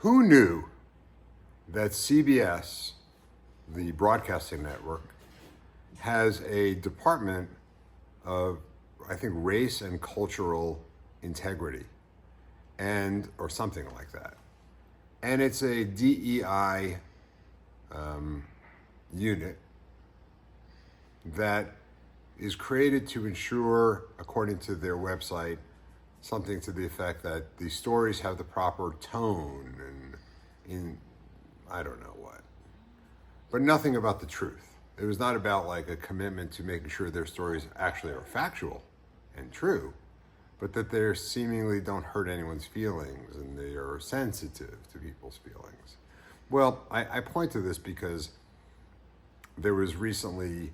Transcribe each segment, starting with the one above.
Who knew that CBS, the broadcasting network, has a department of, I think, race and cultural integrity, or something like that. And it's a DEI unit that is created to ensure, according to their website, something to the effect that the stories have the proper tone and I don't know what. But nothing about the truth. It was not about like a commitment to making sure their stories actually are factual and true, but that they seemingly don't hurt anyone's feelings and they are sensitive to people's feelings. Well, I point to this because there was recently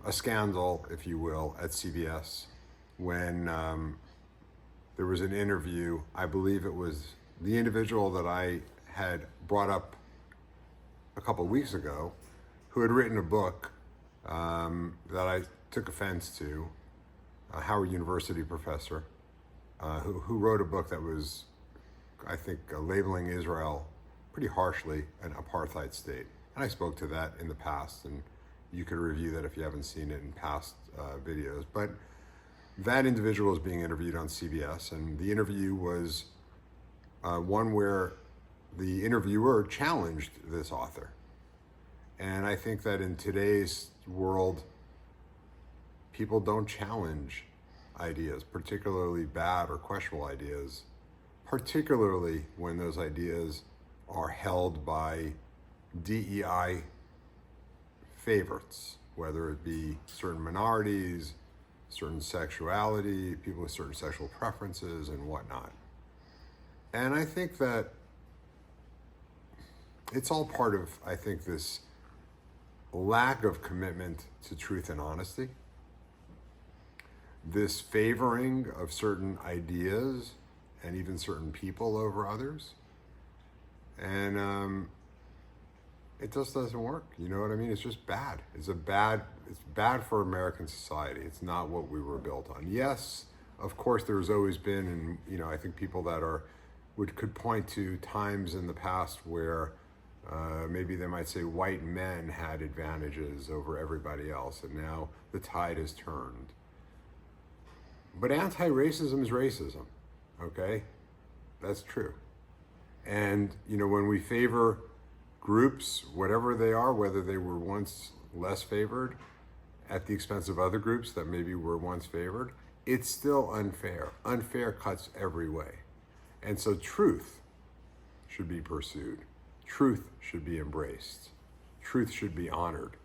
a scandal, if you will, at CBS when there was an interview. I believe it was the individual that I had brought up a couple of weeks ago, who had written a book that I took offense to, a Howard University professor, who wrote a book that was, I think, labeling Israel pretty harshly an apartheid state. And I spoke to that in the past, and you could review that if you haven't seen it in past videos. But that individual was being interviewed on CBS, and the interview was one where the interviewer challenged this author. And I think that in today's world, people don't challenge ideas, particularly bad or questionable ideas, particularly when those ideas are held by DEI favorites, whether it be certain minorities, certain sexuality, people with certain sexual preferences and whatnot. And I think that it's all part of, I think, this lack of commitment to truth and honesty, this favoring of certain ideas and even certain people over others. And it just doesn't work. You know what I mean? It's just bad. It's bad for American society. It's not what we were built on. Yes, of course, there's always been, and I think people that could point to times in the past where maybe they might say white men had advantages over everybody else, and now the tide has turned. But anti-racism is racism, okay? That's true. And, when we favor groups, whatever they are, whether they were once less favored at the expense of other groups that maybe were once favored, it's still unfair. Unfair cuts every way. And so truth should be pursued. Truth should be embraced. Truth should be honored.